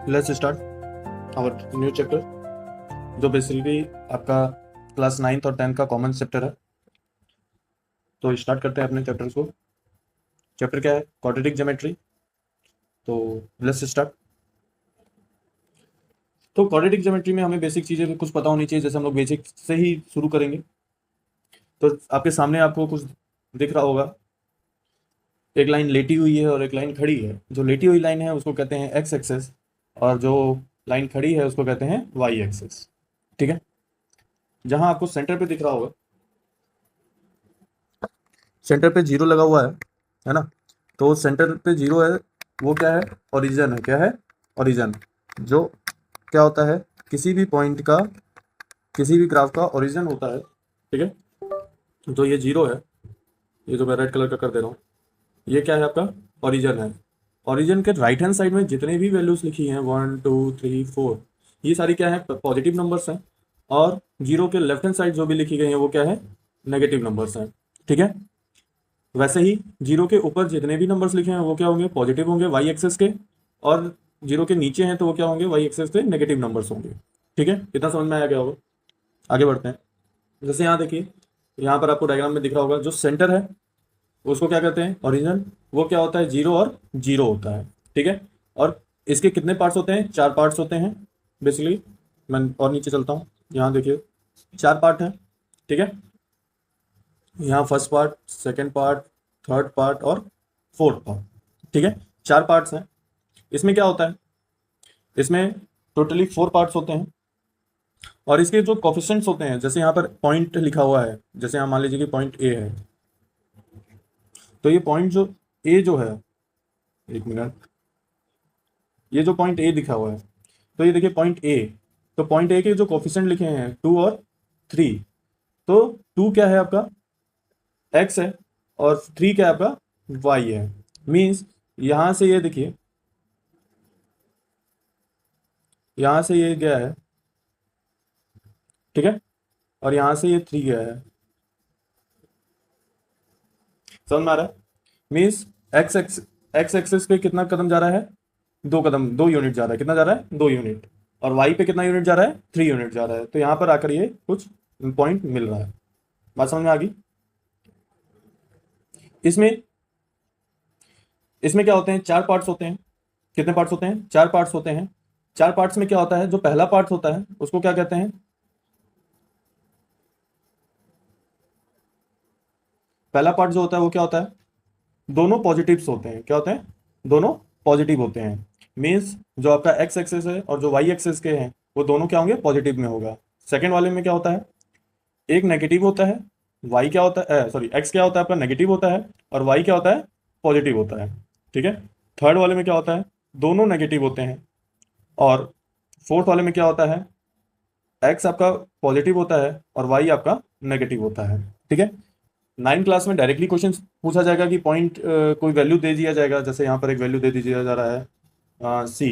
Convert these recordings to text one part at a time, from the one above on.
Let's start our new chapter, जो basically आपका class 9th और 10th का कॉमन चैप्टर है। तो स्टार्ट करते हैं अपने चैप्टर को। चैप्टर क्या है? Quadratic geometry. तो लेट्स स्टार्ट। तो क्वाड्रेटिक ज्योमेट्री में हमें बेसिक चीज़ें कुछ पता होनी चाहिए, जैसे हम लोग बेसिक से ही शुरू करेंगे। तो आपके सामने आपको कुछ दिख रहा होगा, एक लाइन लेटी हुई है और एक लाइन खड़ी है। जो लेटी हुई लाइन है उसको कहते हैं एक्स एक्सेस, और जो लाइन खड़ी है उसको कहते हैं वाई एक्सेस। ठीक है। जहां आपको सेंटर पे दिख रहा होगा, सेंटर पे जीरो लगा हुआ है ना। तो सेंटर पे जीरो है, वो क्या है? ओरिजिन है। क्या है? ओरिजिन। जो क्या होता है? किसी भी पॉइंट का, किसी भी ग्राफ का ओरिजिन होता है। ठीक है। तो ये जीरो है, ये जो मैं रेड कलर का कर दे रहा हूँ, ये क्या है? आपका ओरिजिन है। ओरिजिन के राइट हैंड साइड में जितने भी वैल्यूज लिखी हैं, 1 2 3 4, ये सारी क्या है? पॉजिटिव नंबर्स हैं। और जीरो के लेफ्ट हैंड साइड जो भी लिखी गई है वो क्या है? नेगेटिव नंबर्स हैं। ठीक है। वैसे ही जीरो के ऊपर जितने भी नंबर्स लिखे हैं वो क्या होंगे? पॉजिटिव होंगे वाई एक्सेस के। और जीरो के नीचे हैं तो वो क्या होंगे? वाई एक्सेस के नेगेटिव नंबर्स होंगे। ठीक है। इतना समझ में आया गया होगा? आगे बढ़ते हैं। जैसे यहाँ देखिए, यहाँ पर आपको डायग्राम में दिख रहा होगा, जो सेंटर है उसको क्या कहते हैं? ओरिजिन। वो क्या होता है? जीरो और जीरो होता है। ठीक है। और इसके कितने पार्ट्स होते हैं? 4 पार्ट्स होते हैं बेसिकली। मैं और नीचे चलता हूँ, यहाँ देखिए 4 पार्ट है। ठीक है। यहाँ first part, second part, third part और फोर्थ पार्ट। ठीक है। 4 पार्ट्स हैं। इसमें क्या होता है? इसमें टोटली 4 पार्ट्स होते हैं। और इसके जो कोफिशिएंट्स होते हैं, जैसे यहाँ पर पॉइंट लिखा हुआ है, जैसे यहाँ मान लीजिए कि पॉइंट ए है। तो ये पॉइंट जो ए जो है, एक मिनट, ये जो पॉइंट ए लिखा हुआ है, तो ये देखिए पॉइंट ए। तो पॉइंट ए के जो कोफिशिएंट लिखे हैं 2 और 3। तो 2 क्या है आपका? एक्स है। और 3 क्या है आपका? वाई है। मीन्स यहाँ से ये देखिए, यहाँ से ये गया है। ठीक है। और यहाँ से ये 3 गया है। समझ में आ रहा है? Means x x x axis पे कितना कदम जा रहा है? 2 कदम, 2 यूनिट जा रहा है। कितना जा रहा है? 2 यूनिट। और वाई पे कितना यूनिट जा रहा है? 3 यूनिट जा रहा है। तो यहाँ पर आकर ये कुछ पॉइंट मिल रहा है। बात समझ में आ गई? इसमें इसमें क्या होते हैं? 4 पार्ट्स होते हैं। कितने पार्ट्स होते हैं? 4 पार्ट्स होते हैं। 4 पार्ट्स में क्या होता है? जो पहला पार्ट होता है उसको क्या कहते हैं? पहला पार्ट जो होता है वो क्या होता है? दोनों पॉजिटिव्स होते हैं। क्या होते हैं? दोनों पॉजिटिव होते हैं। मीन्स जो आपका एक्स एक्सेस है और जो वाई एक्सेस के हैं वो दोनों क्या होंगे? पॉजिटिव में होगा। सेकंड वाले में क्या होता है? एक नेगेटिव होता है। वाई क्या होता है? सॉरी, एक्स क्या होता है आपका? नेगेटिव होता है। और वाई क्या होता है? पॉजिटिव होता है। ठीक है। थर्ड वाले में क्या होता है? दोनों नेगेटिव होते हैं। और फोर्थ वाले में क्या होता है? एक्स आपका पॉजिटिव होता है और वाई आपका नेगेटिव होता है। ठीक है। 9 क्लास में डायरेक्टली क्वेश्चन पूछा जाएगा कि पॉइंट कोई वैल्यू दे दिया जाएगा। जैसे यहाँ पर एक वैल्यू दे दिया जा रहा है सी,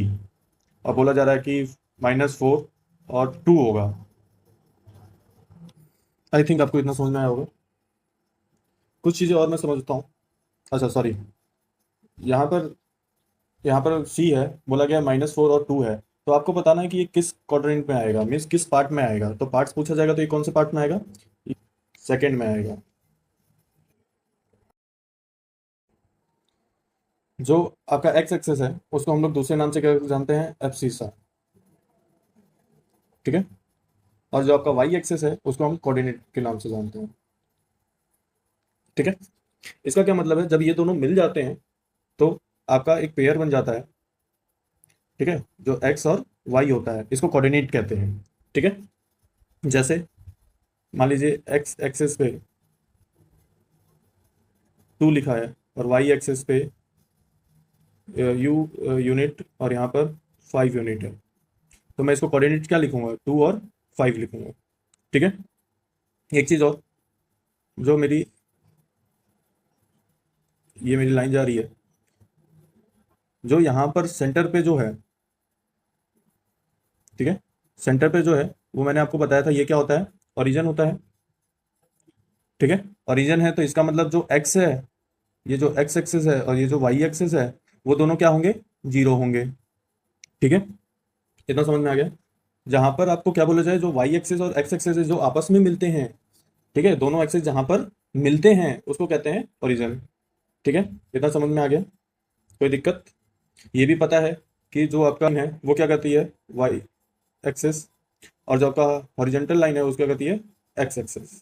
और बोला जा रहा है कि -4 और 2 होगा। आई थिंक आपको इतना समझ में आया होगा। कुछ चीज़ें और मैं समझता हूँ। अच्छा सॉरी, यहाँ पर यहाँ पर सी है, बोला गया -4 और 2 है। तो आपको बताना है कि ये किस क्वाड्रेंट में आएगा, मीन्स किस पार्ट में आएगा। तो पार्ट्स पूछा जाएगा तो ये कौन से पार्ट में आएगा? सेकंड में आएगा। जो आपका एक्स एक्सेस है उसको हम लोग दूसरे नाम से क्या जानते हैं? एब्सिसा। ठीक है। और जो आपका वाई एक्सेस है उसको हम कोऑर्डिनेट के नाम से जानते हैं। ठीक है। इसका क्या मतलब है? जब ये दोनों मिल जाते हैं तो आपका एक पेयर बन जाता है। ठीक है। जो एक्स और वाई होता है इसको कोऑर्डिनेट कहते हैं। ठीक है। जैसे मान लीजिए एक्स एक्सेस पे 2 लिखा है और वाई एक्सेस पे यू यूनिट और यहाँ पर 5 यूनिट है। तो मैं इसको कोऑर्डिनेट क्या लिखूंगा? 2 और 5 लिखूंगा। ठीक है। एक चीज़ और, जो मेरी ये मेरी लाइन जा रही है, जो यहाँ पर सेंटर पे जो है, ठीक है, सेंटर पे जो है वो मैंने आपको बताया था, ये क्या होता है? ओरिजिन होता है। ठीक है। ओरिजिन है तो इसका मतलब जो एक्स है, ये जो एक्स एक्सिस है और ये जो वाई एक्सिस है, वो दोनों क्या होंगे? जीरो होंगे। ठीक है, इतना समझ में आ गया। जहां पर आपको क्या बोला जाए, जो वाई एक्सिस और एक्स एक्सिस जो आपस में मिलते हैं, ठीक है, दोनों एक्सिस जहां पर मिलते हैं उसको कहते हैं ओरिजिन। ठीक है, इतना समझ में आ गया, कोई दिक्कत? ये भी पता है कि जो आपका है वो क्या करती है, वाई एक्सिस, और जो आपका हॉरिजॉन्टल लाइन है उसको क्या करती है, एक्स एक्सिस।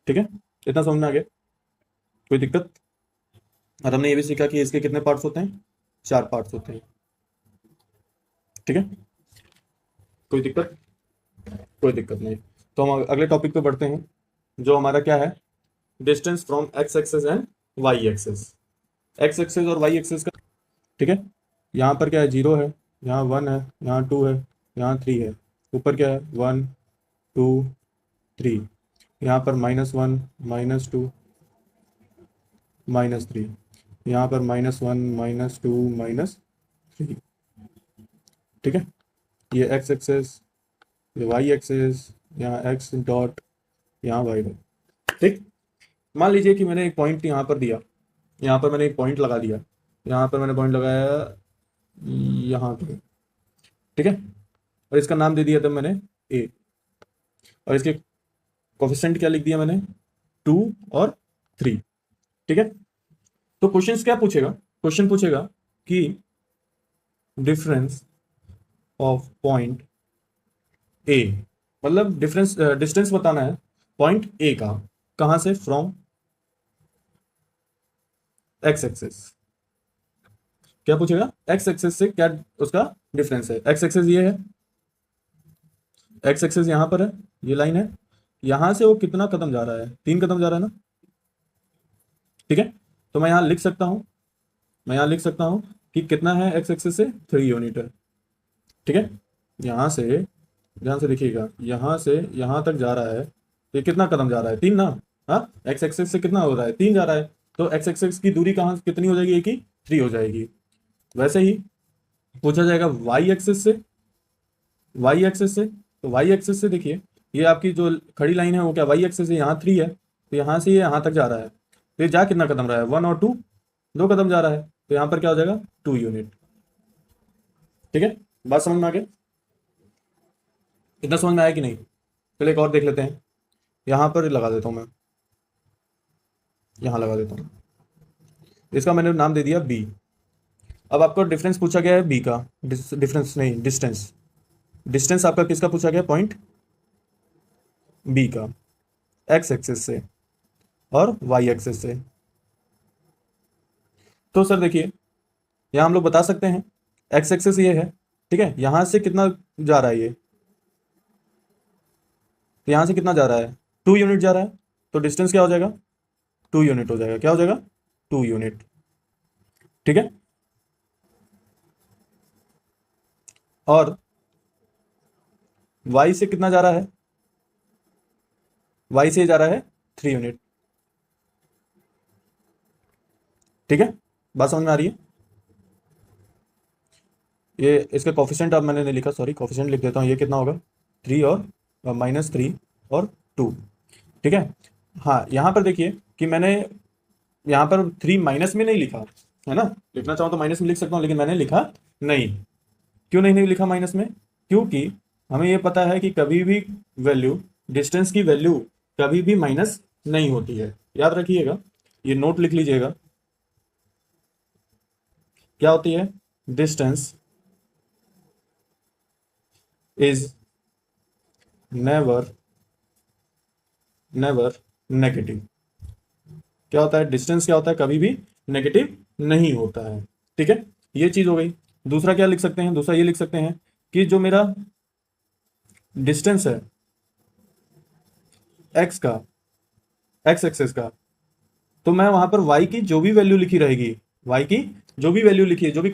ठीक है, इतना समझ में आ गया, कोई दिक्कत? और हमने ये भी सीखा कि इसके कितने पार्ट्स होते हैं, 4 पार्ट्स होते हैं। ठीक है, कोई दिक्कत? कोई दिक्कत नहीं। तो हम अगले टॉपिक पे बढ़ते हैं, जो हमारा क्या है, distance from X axis and Y axis. X axis और वाई एक्सिस का, ठीक है, यहाँ पर क्या है, 0 है, यहाँ 1 है, यहाँ 2 है, यहाँ 3 है, ऊपर क्या है, 1 2 3, यहाँ पर -1 -2 -3, यहाँ पर -1 -2 -3। ठीक है, ये एक्स एक्सिस, ये वाई एक्सिस, यहाँ एक्स डॉट, यहाँ वाई डॉट। ठीक, मान लीजिए कि मैंने एक पॉइंट यहाँ पर दिया, यहाँ पर मैंने एक पॉइंट लगा दिया, यहाँ पर मैंने पॉइंट लगाया यहाँ पे। ठीक है, और इसका नाम दे दिया था मैंने ए, और इसके कोफिशिएंट क्या लिख दिया मैंने, 2 और 3। ठीक है, तो क्वेश्चन क्या पूछेगा, क्वेश्चन पूछेगा कि डिफरेंस ऑफ पॉइंट ए, मतलब डिफरेंस डिस्टेंस बताना है पॉइंट ए का, कहां से, फ्रॉम एक्स एक्सिस। क्या पूछेगा, एक्स एक्सिस से क्या उसका डिफरेंस है। एक्स एक्सिस ये है, एक्स एक्सिस यहां पर है, ये लाइन है, यहां से वो कितना कदम जा रहा है, 3 कदम जा रहा है ना। ठीक है, तो मैं यहां लिख सकता हूं, मैं यहां लिख सकता हूं कि कितना है एक्स एक्सिस से, 3 यूनिट है। ठीक है, यहां से, ध्यान से देखिएगा, यहां से यहां तक जा रहा है, तो ये कितना कदम जा रहा है, 3 ना। हाँ, एक्स एक्सिस से कितना हो रहा है, 3 जा रहा है, तो एक्स एक्सिस की दूरी कहाँ कितनी हो जाएगी, एक ही, 3 हो जाएगी। वैसे ही पूछा जाएगा वाई एक्सिस से, वाई एक्सिस से, तो वाई एक्सिस से देखिए, ये आपकी जो खड़ी लाइन है वो क्या, वाई एक्सिस से यहाँ 3 है, तो यहाँ से ये यहाँ तक जा रहा है, तो ये जा कितना कदम रहा है, 1 और 2, 2 कदम जा रहा है, तो यहाँ पर क्या हो जाएगा, 2 यूनिट। ठीक है, बात समझ में आ गया, इतना समझ में आया कि नहीं? चलिए एक और देख लेते हैं, यहाँ पर लगा देता हूँ मैं, यहाँ लगा देता हूँ, इसका मैंने नाम दे दिया बी। अब आपको डिफरेंस पूछा गया है बी का, डिफरेंस नहीं, डिस्टेंस, डिस्टेंस आपका किसका पूछा गया, पॉइंट बी का, एक्स एक्सिस से और वाई एक्सिस से। तो सर देखिए, यहाँ हम लोग बता सकते हैं, एक्स एक्सिस ये है, ठीक है, यहाँ से कितना जा रहा है ये, तो यहाँ से कितना जा रहा है, 2 यूनिट जा रहा है, तो डिस्टेंस क्या हो जाएगा, 2 यूनिट हो जाएगा, क्या हो जाएगा, 2 यूनिट। ठीक है, और वाई से कितना जा रहा है, वाई से जा रहा है 3 यूनिट। ठीक है, बात समझ में आ रही है? ये इसके कोफिशिएंट अब मैंने नहीं लिखा, सॉरी, कोफिशिएंट लिख देता हूँ, ये कितना होगा, 3 और -3 और 2। ठीक है, हाँ, यहाँ पर देखिए कि मैंने यहाँ पर 3 माइनस में नहीं लिखा है ना, लिखना चाहूँ तो माइनस में लिख सकता हूँ, लेकिन मैंने लिखा नहीं। क्यों नहीं लिखा माइनस में, क्योंकि हमें ये पता है कि कभी भी वैल्यू, डिस्टेंस की वैल्यू कभी भी माइनस नहीं होती है, याद रखिएगा, ये नोट लिख लीजिएगा, क्या होती है, distance is never never negative. क्या होता है, डिस्टेंस क्या होता है, कभी भी नेगेटिव नहीं होता है। ठीक है, ये चीज हो गई। दूसरा क्या लिख सकते हैं, दूसरा ये लिख सकते हैं कि जो मेरा डिस्टेंस है एक्स का, एक्स एक्सेस का, तो मैं वहां पर वाई की जो भी वैल्यू लिखी रहेगी, वाई की जो भी वैल्यू लिखी है, जो भी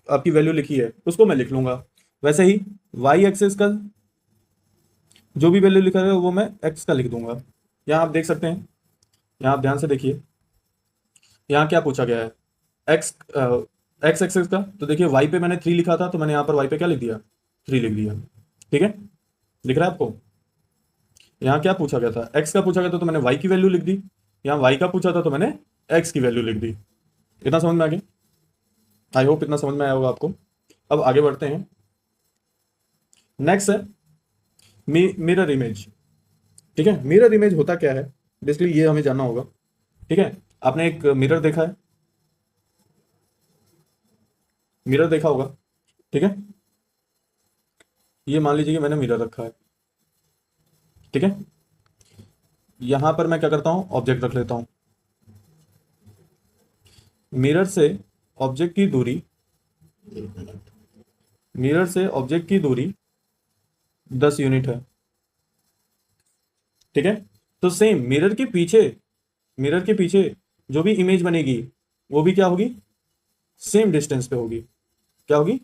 आपकी वैल्यू लिखी है उसको मैं लिख लूंगा। वैसे ही वाई एक्सेस का जो भी वैल्यू लिखा है वो मैं एक्स का लिख दूंगा। यहाँ आप देख सकते हैं, यहाँ आप ध्यान से देखिए, यहाँ क्या पूछा गया है, एक्स एक्स एक्सेस का, तो देखिए वाई पे मैंने 3 लिखा था, तो मैंने यहाँ पर वाई पे क्या लिख दिया, 3 लिख दिया। ठीक है, दिख रहा है आपको? यहाँ क्या पूछा गया था, एक्स का पूछा गया था तो मैंने वाई की वैल्यू लिख दी, यहाँ वाई का पूछा था तो मैंने एक्स की वैल्यू लिख दी। इतना समझ में आ गया? आई होप इतना समझ में आया होगा आपको। अब आगे बढ़ते हैं। नेक्स्ट है मिरर इमेज। ठीक है, मिरर इमेज होता क्या है, बेसिकली ये हमें जानना होगा। ठीक है, आपने एक मिरर देखा है, मिरर देखा होगा। ठीक है, ये मान लीजिए कि मैंने मिरर रखा है। ठीक है, यहां पर मैं क्या करता हूं, ऑब्जेक्ट रख लेता हूं। मिरर से ऑब्जेक्ट की दूरी, मिरर से ऑब्जेक्ट की दूरी 10 यूनिट है। ठीक है, तो सेम मिरर के पीछे जो भी इमेज बनेगी वो भी क्या होगी, सेम डिस्टेंस पे होगी। क्या होगी,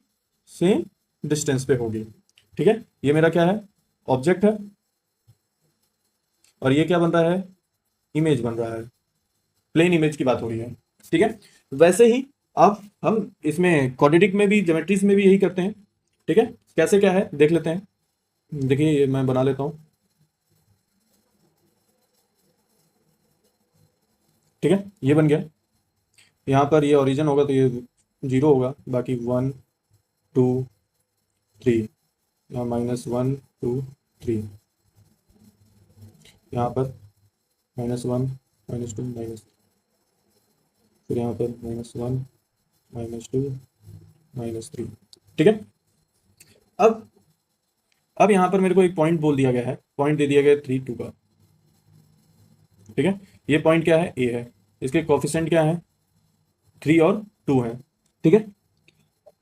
सेम डिस्टेंस पे होगी। ठीक है, ये मेरा क्या है, ऑब्जेक्ट है, और ये क्या बन रहा है, इमेज बन रहा है। प्लेन इमेज की बात हो रही है। ठीक है, वैसे ही अब हम इसमें क्वाड्रेटिक में भी, ज्योमेट्रीज में भी यही करते हैं। ठीक है, कैसे क्या है देख लेते हैं। देखिए ये मैं बना लेता हूं। ठीक है, ये बन गया। यहाँ पर ये ओरिजिन होगा तो ये 0 होगा, बाकी 1 2 3, यहाँ -1 2 3, यहाँ पर -1 -2 फिर यहाँ पर -1 -2 -3। ठीक है, अब यहाँ पर मेरे को एक पॉइंट बोल दिया गया है, पॉइंट दे दिया गया है 3 2 का। ठीक है, ये पॉइंट क्या है, ए है, इसके कोफिशिएंट क्या है, 3 और 2 है। ठीक है,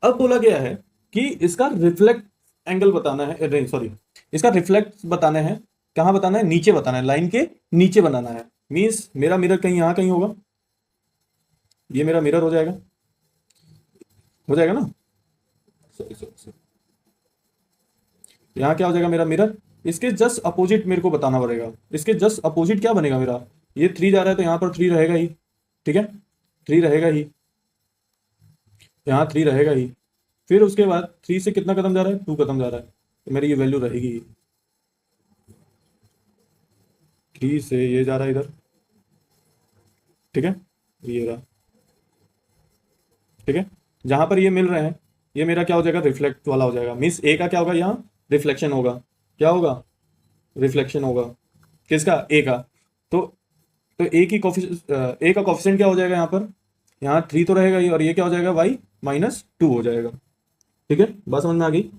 अब बोला गया है कि इसका रिफ्लेक्ट एंगल बताना है, नहीं सॉरी, इसका रिफ्लेक्ट बताना है। कहाँ बताना है, नीचे बताना है, लाइन के नीचे बनाना है। मीन्स मेरा मिरर कहीं यहाँ कहीं होगा, ये मेरा मिरर हो जाएगा ना। सॉरी सॉरी सॉरी, यहाँ क्या हो जाएगा मेरा मिरर, इसके जस्ट अपोजिट मेरे को बताना पड़ेगा। इसके जस्ट अपोजिट क्या बनेगा मेरा, ये 3 जा रहा है तो यहाँ पर 3 रहेगा ही। ठीक है, 3 रहेगा ही, यहाँ 3 रहेगा ही। फिर उसके बाद 3 से कितना कदम जा रहा है, 2 कदम जा रहा है, तो मेरी ये वैल्यू रहेगी। 3 से ये जा रहा है इधर। ठीक है, ये रहा। ठीक है, जहां पर ये मिल रहे हैं, ये मेरा क्या हो जाएगा, रिफ्लेक्ट वाला हो जाएगा। मीन्स ए का क्या होगा, यहाँ रिफ्लेक्शन होगा। क्या होगा, रिफ्लेक्शन होगा, किसका, ए का। तो ए की ए का कोफिशिएंट क्या हो जाएगा यहाँ पर, यहाँ 3 तो रहेगा ही, और ये क्या हो जाएगा, y -2 हो जाएगा। ठीक है, बात समझ में आ गई।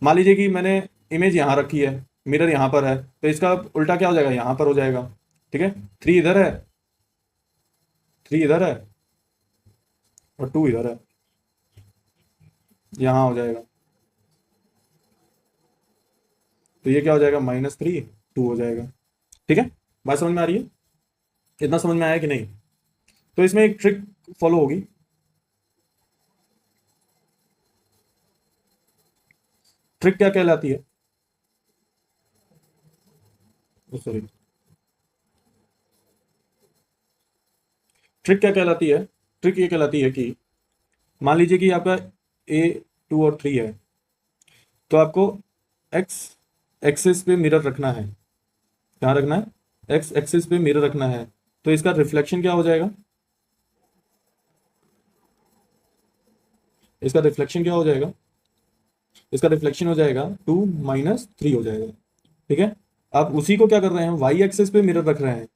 मान लीजिए कि मैंने इमेज यहाँ रखी है, मिरर यहाँ पर है, तो इसका उल्टा क्या हो जाएगा, यहाँ पर हो जाएगा। ठीक है, 3 इधर है, 3 इधर है, और 2 इधर है, यहाँ हो जाएगा। तो ये क्या हो जाएगा, -3 2 हो जाएगा। ठीक है, बात समझ में आ रही है, इतना समझ में आया कि नहीं। तो इसमें एक ट्रिक फॉलो होगी। ट्रिक क्या कहलाती है, सॉरी, ट्रिक क्या कहलाती है, ट्रिक ये कहलाती है कि मान लीजिए कि आपका A 2 और 3 है, तो आपको एक्स एक्सिस पे मिरर रखना है। कहाँ रखना है, एक्स एक्सिस पे मिरर रखना है। तो इसका रिफ्लेक्शन क्या हो जाएगा, इसका रिफ्लेक्शन क्या हो जाएगा, इसका रिफ्लेक्शन हो जाएगा 2 -3 हो जाएगा। ठीक है, आप उसी को क्या कर रहे हैं, वाई एक्सिस पे मिरर रख रहे हैं,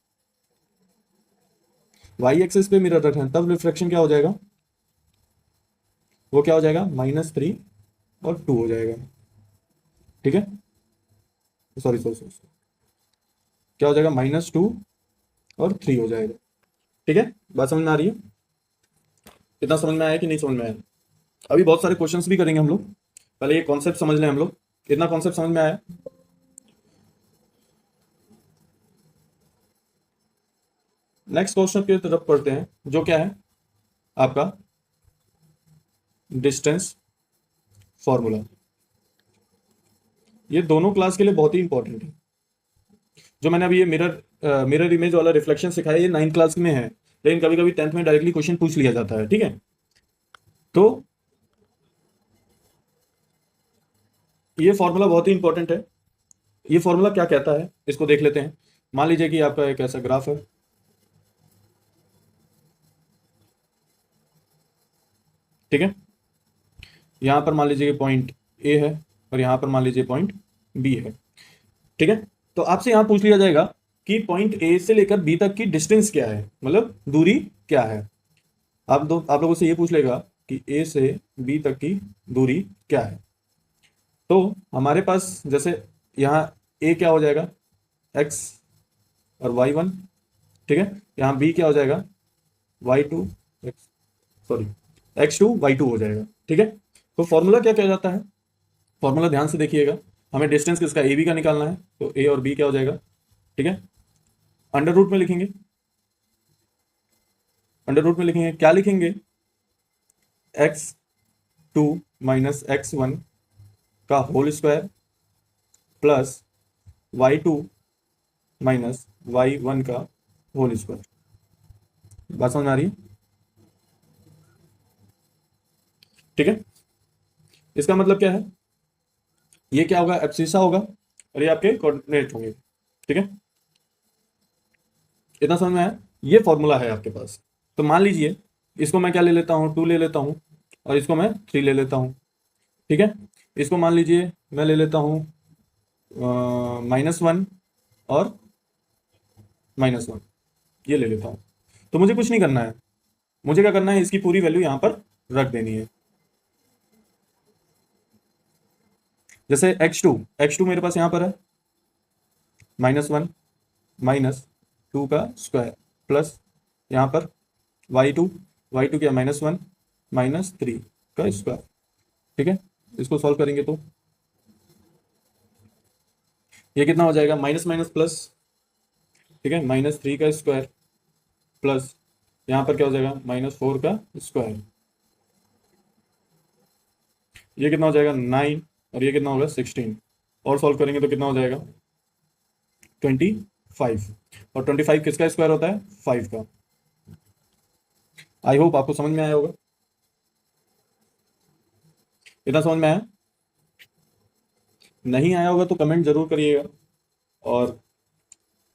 वाई एक्सिस पे मिरर रख रहे हैं, तब रिफ्लेक्शन क्या हो जाएगा, वो क्या हो जाएगा, -3 और 2 हो जाएगा। ठीक है, सॉरी सॉरी सॉरी, क्या हो जाएगा, -2 और 3 हो जाएगा। ठीक है, बात समझ में आ रही है, इतना समझ में आया कि नहीं समझ में आया। अभी बहुत सारे क्वेश्चंस भी करेंगे हम लोग, पहले ये कॉन्सेप्ट समझ लें हम लोग। इतना कॉन्सेप्ट समझ में आया। नेक्स्ट क्वेश्चन की तरफ पढ़ते हैं, जो क्या है आपका डिस्टेंस फॉर्मूला। ये दोनों क्लास के लिए बहुत ही इंपॉर्टेंट है। जो मैंने अभी ये मिरर इमेज वाला रिफ्लेक्शन सिखाया, ये 9th क्लास में है, लेकिन कभी कभी 10th में डायरेक्टली क्वेश्चन पूछ लिया जाता है। ठीक है, तो ये फॉर्मूला बहुत ही इंपॉर्टेंट है। ये फॉर्मूला क्या कहता है, इसको देख लेते हैं। मान लीजिए कि आपका एक ऐसा ग्राफ है, ठीक है। यहाँ पर मान लीजिए कि पॉइंट ए है और यहाँ पर मान लीजिए पॉइंट बी है। ठीक है। तो आपसे यहाँ पूछ लिया जाएगा कि पॉइंट ए से लेकर बी तक की डिस्टेंस क्या है, मतलब दूरी क्या है। आप लोगों से ये पूछ लेगा कि ए से बी तक की दूरी क्या है। तो हमारे पास जैसे यहाँ ए क्या हो जाएगा, एक्स और वाई वन। ठीक है। यहाँ बी क्या हो जाएगा, Y two X, sorry X two Y two हो जाएगा। ठीक है। तो फॉर्मूला क्या क्या जाता है, फॉर्मूला ध्यान से देखिएगा। हमें डिस्टेंस किसका, ए बी का निकालना है, तो ए और बी क्या हो जाएगा। ठीक है। अंडर रूट में लिखेंगे, अंडर रूट में लिखेंगे, क्या लिखेंगे, X two minus X one का whole square plus Y two minus Y one का होल स्क्वायर। बात समझ में आ रही है। ठीक है। इसका मतलब क्या है, ये क्या होगा, एब्सिसा होगा और ये आपके कोऑर्डिनेट होंगे। ठीक है। इतना समझ में आया, ये फॉर्मूला है आपके पास। तो मान लीजिए इसको मैं क्या ले लेता हूँ, 2 ले लेता हूँ और इसको मैं 3 ले लेता हूँ। ठीक है। इसको मान लीजिए मैं ले लेता हूँ -1 और -1, ये ले लेता हूँ। तो मुझे कुछ नहीं करना है, मुझे क्या करना है, इसकी पूरी वैल्यू यहाँ पर रख देनी है। जैसे x2 मेरे पास यहाँ पर है -1 -2 का स्क्वायर प्लस यहाँ पर y2 क्या, -1 -3 का स्क्वायर। ठीक है। इसको सॉल्व करेंगे तो ये कितना हो जाएगा, माइनस माइनस प्लस। ठीक है। -3 का स्क्वायर प्लस यहाँ पर क्या हो जाएगा, -4 का स्क्वायर। ये कितना हो जाएगा, 9 और ये कितना होगा, 16। और सॉल्व करेंगे तो कितना हो जाएगा, 25। और 25 किसका स्क्वायर होता है, 5 का। आई होप आपको समझ में आया होगा। इतना समझ में आया, नहीं आया होगा तो कमेंट जरूर करिएगा। और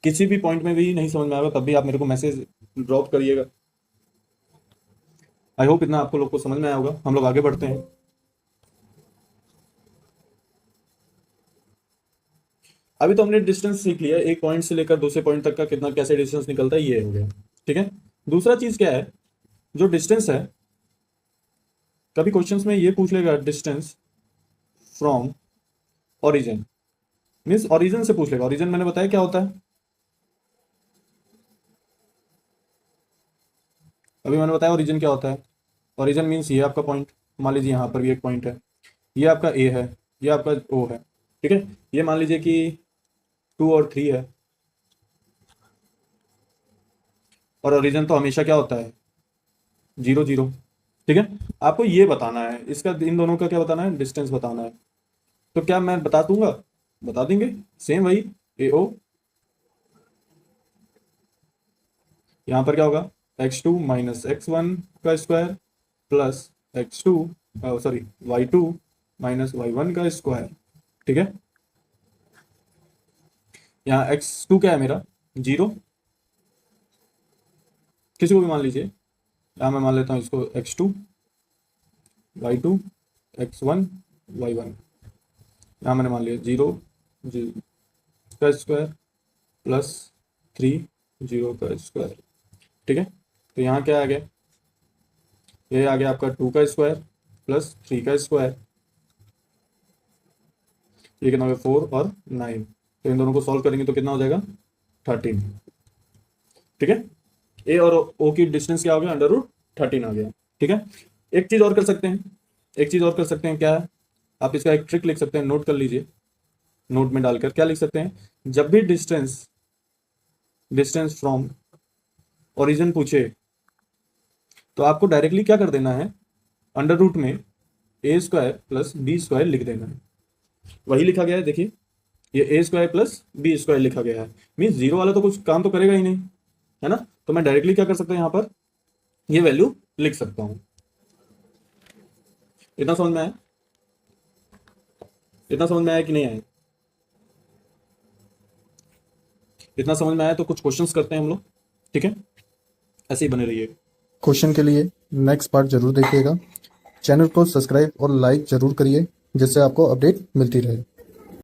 किसी भी पॉइंट में भी नहीं समझ में आएगा तब भी आप मेरे को मैसेज ड्रॉप करिएगा। आई होप इतना आपको लोग को समझ में आया होगा। हम लोग आगे बढ़ते हैं। अभी तो हमने डिस्टेंस सीख लिया, एक पॉइंट से लेकर दूसरे पॉइंट तक का कितना कैसे डिस्टेंस निकलता है, ये हो गया। ठीक है। दूसरा चीज क्या है, जो डिस्टेंस है, कभी क्वेश्चंस में ये पूछ लेगा distance from origin, means origin से पूछ लेगा। ओरिजिन मैंने बताया क्या होता है, अभी मैंने बताया ओरिजिन क्या होता है। ओरिजिन मीन्स ये आपका पॉइंट, मान लीजिए यहाँ पर भी एक पॉइंट है, ये आपका ए है, ये आपका ओ है। ठीक है। ये मान लीजिए कि 2 और 3 है, और ओरिजिन तो हमेशा क्या होता है, 0 0। ठीक है। आपको ये बताना है, इसका इन दोनों का क्या बताना है, डिस्टेंस बताना है। तो क्या मैं बता दूंगा, बता देंगे, सेम वही ए ओ। यहाँ पर क्या होगा, x2 माइनस x1 का square plus x2 sorry y2 minus y1 का स्क्वायर। ठीक है। यहाँ x2 क्या है मेरा, 0, किसी को भी मान लीजिए। यहाँ मैं मान लेता हूँ इसको x2 y2 x1 y1। यहाँ मैंने मान लिया 0 0 का स्क्वायर प्लस 3 0 का स्क्वायर। ठीक है। तो यहाँ क्या आ गया, ये आ गया आपका 2 का स्क्वायर प्लस 3 का स्क्वायर। ये कितना हो गया, 4 और 9। तो इन दोनों को सॉल्व करेंगे तो कितना हो जाएगा, 13। ठीक है। ए और ओ की डिस्टेंस क्या हो गया, √13 आ गया। ठीक है। एक चीज और कर सकते हैं, एक चीज और कर सकते हैं, क्या है, आप इसका एक ट्रिक लिख सकते हैं, नोट कर लीजिए। नोट में डालकर क्या लिख सकते हैं, जब भी डिस्टेंस डिस्टेंस फ्रॉम ओरिजिन पूछे तो आपको डायरेक्टली क्या कर देना है, अंडर रूट में ए स्क्वायर प्लस बी स्क्वायर लिख देना है। वही लिखा गया है, देखिए ये ए स्क्वायर प्लस बी स्क्वायर लिखा गया है। मीन्स 0 वाला तो कुछ काम तो करेगा ही नहीं, है ना। तो मैं डायरेक्टली क्या कर सकता हूँ, यहाँ पर ये वैल्यू लिख सकता हूँ। इतना समझ में आया, इतना समझ में आया कि नहीं आया, इतना समझ में आया तो कुछ क्वेश्चंस करते हैं हम लोग। ठीक है। ऐसे ही बने रहिए। क्वेश्चन के लिए नेक्स्ट पार्ट जरूर देखिएगा। चैनल को सब्सक्राइब और लाइक ज़रूर करिए, जिससे आपको अपडेट मिलती रहे।